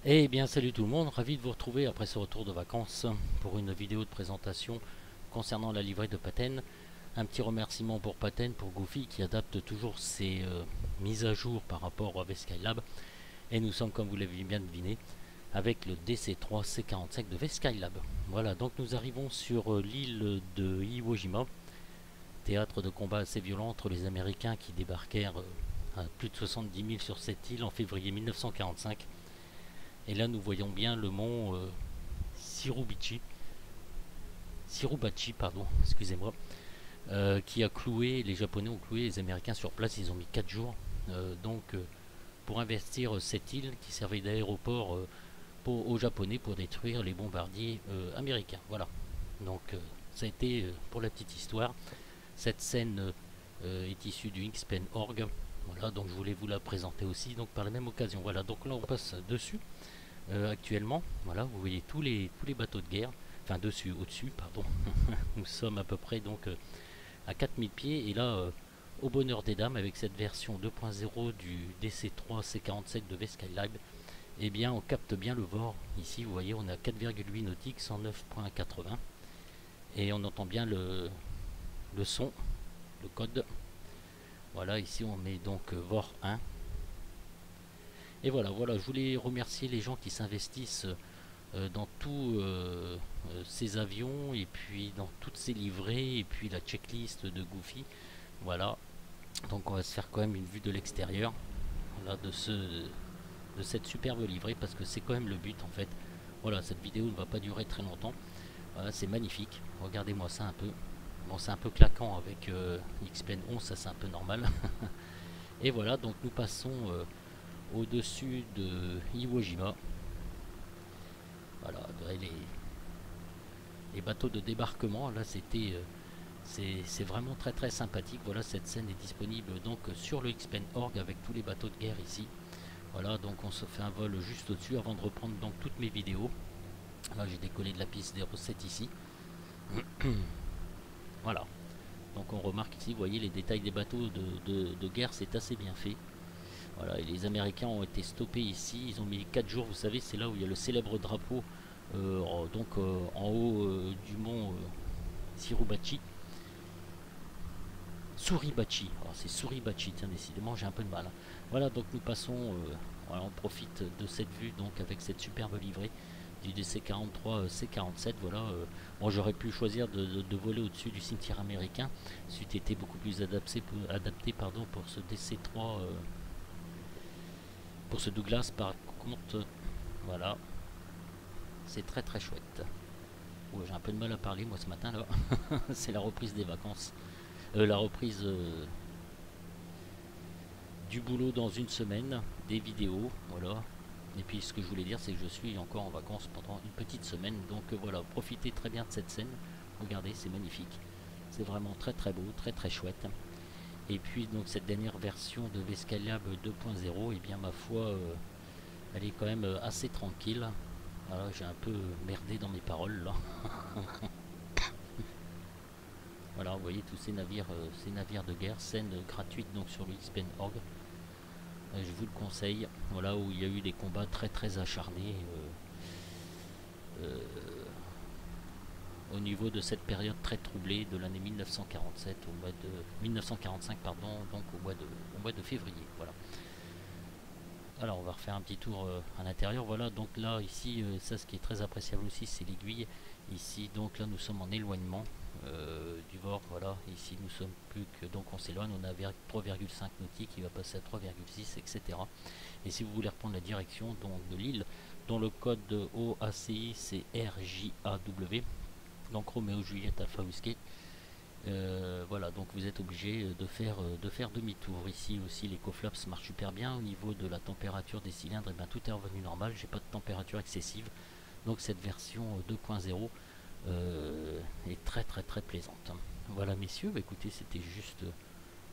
Eh bien salut tout le monde, ravi de vous retrouver après ce retour de vacances pour une vidéo de présentation concernant la livrée de Paten. Un petit remerciement pour Paten, pour Goofy qui adapte toujours ses mises à jour par rapport à Skylab. Et nous sommes, comme vous l'avez bien deviné, avec le DC3 C45 de Skylab. Voilà, donc nous arrivons sur l'île de Iwo Jima, théâtre de combat assez violent entre les Américains qui débarquèrent à plus de 70 000 sur cette île en février 1945. Et là, nous voyons bien le mont Sirubachi, pardon, excusez-moi, qui a cloué, les Japonais ont cloué les Américains sur place. Ils ont mis 4 jours, pour investir cette île qui servait d'aéroport aux Japonais pour détruire les bombardiers américains. Voilà. Donc, ça a été pour la petite histoire. Cette scène est issue du X-Pen.org. Voilà, donc je voulais vous la présenter aussi, donc par la même occasion. Voilà, donc là on passe dessus. Actuellement, voilà, vous voyez tous les bateaux de guerre, enfin dessus, au-dessus, pardon. Nous sommes à peu près donc à 4000 pieds et là, au bonheur des dames, avec cette version 2.0 du DC3 C47 de Skylab, eh bien on capte bien le VOR. Ici, vous voyez, on a 4,8 nautiques, 109.80 et on entend bien le son, le code. Voilà, ici on met donc VOR 1. Et voilà, voilà, je voulais remercier les gens qui s'investissent dans tous ces avions et puis dans toutes ces livrées et puis la checklist de Goofy. Voilà, donc on va se faire quand même une vue de l'extérieur, voilà, de cette superbe livrée parce que c'est quand même le but en fait. Voilà, cette vidéo ne va pas durer très longtemps. Voilà, c'est magnifique. Regardez-moi ça un peu. Bon, c'est un peu claquant avec X-Pen 11, ça c'est un peu normal. Et voilà, donc nous passons au-dessus de Iwo Jima. Voilà, les bateaux de débarquement, là c'était c'est vraiment très très sympathique. Voilà, cette scène est disponible donc sur le X-Pen.org avec tous les bateaux de guerre ici. Voilà, donc on se fait un vol juste au-dessus avant de reprendre donc toutes mes vidéos. Là j'ai décollé de la piste des recettes ici. Voilà, donc on remarque ici, vous voyez les détails des bateaux de guerre, c'est assez bien fait. Voilà, et les Américains ont été stoppés ici, ils ont mis 4 jours, vous savez, c'est là où il y a le célèbre drapeau en haut du mont Sirubachi. Suribachi, alors c'est Suribachi, tiens, décidément j'ai un peu de mal. Voilà, donc nous passons, voilà, on profite de cette vue donc avec cette superbe livrée du DC-43 C-47. Voilà, bon, j'aurais pu choisir de voler au-dessus du cimetière américain, c'eût été beaucoup plus adapté pardon, pour ce DC-3, pour ce Douglas. Par contre, voilà, c'est très très chouette. Ouais, j'ai un peu de mal à parler moi ce matin là, c'est la reprise des vacances, la reprise du boulot dans une semaine, des vidéos, voilà. Et puis ce que je voulais dire, c'est que je suis encore en vacances pendant une petite semaine, donc voilà, profitez très bien de cette scène. Regardez, c'est magnifique, c'est vraiment très très beau, très très chouette. Et puis donc cette dernière version de Skylab 2.0, et bien ma foi, elle est quand même assez tranquille. Voilà, j'ai un peu merdé dans mes paroles là. Voilà, vous voyez tous ces navires de guerre, scène gratuite donc sur le Xpen.org. Je vous le conseille. Voilà, où il y a eu des combats très très acharnés au niveau de cette période très troublée de l'année 1947 au mois de 1945 pardon, donc au mois de février. Voilà. Alors on va refaire un petit tour à l'intérieur. Voilà, donc là ici, ça ce qui est très appréciable aussi, c'est l'aiguille. Ici donc là nous sommes en éloignement du bord. Voilà, ici nous sommes plus que, donc on s'éloigne, on a 3,5 nautiques, il va passer à 3,6, etc. Et si vous voulez reprendre la direction donc, de l'île, dont le code de OACI c'est RJAW, donc Roméo Juliette Alpha Whiskey, voilà, donc vous êtes obligé de faire demi-tour. Ici aussi les coflaps marchent super bien. Au niveau de la température des cylindres, et bien, tout est revenu normal, j'ai pas de température excessive. Donc cette version 2.0 est très très très plaisante. Voilà messieurs, bah, écoutez, c'était juste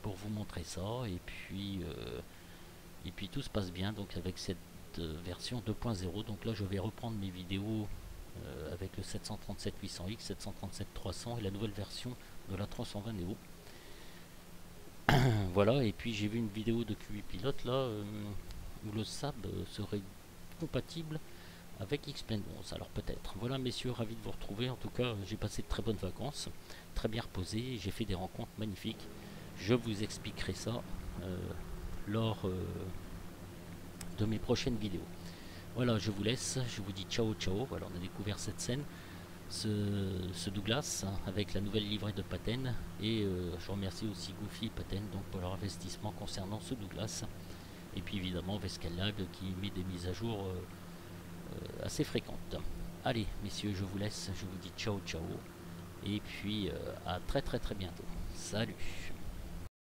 pour vous montrer ça. Et puis tout se passe bien donc avec cette version 2.0. Donc là je vais reprendre mes vidéos avec le 737-800X, 737-300 et la nouvelle version de la 320 Neo. Voilà, et puis j'ai vu une vidéo de QI Pilote là où le SAB serait compatible avec Xplane 11. Alors peut-être. Voilà messieurs, ravi de vous retrouver. En tout cas, j'ai passé de très bonnes vacances, très bien reposé. J'ai fait des rencontres magnifiques. Je vous expliquerai ça lors de mes prochaines vidéos. Voilà, je vous laisse. Je vous dis ciao ciao. Voilà, on a découvert cette scène. Ce Douglas avec la nouvelle livrée de Paten, et je remercie aussi Goofy et Paten donc pour leur investissement concernant ce Douglas, et puis évidemment Vescalab qui met des mises à jour assez fréquentes. Allez messieurs, je vous laisse, je vous dis ciao ciao, et puis à très bientôt. Salut.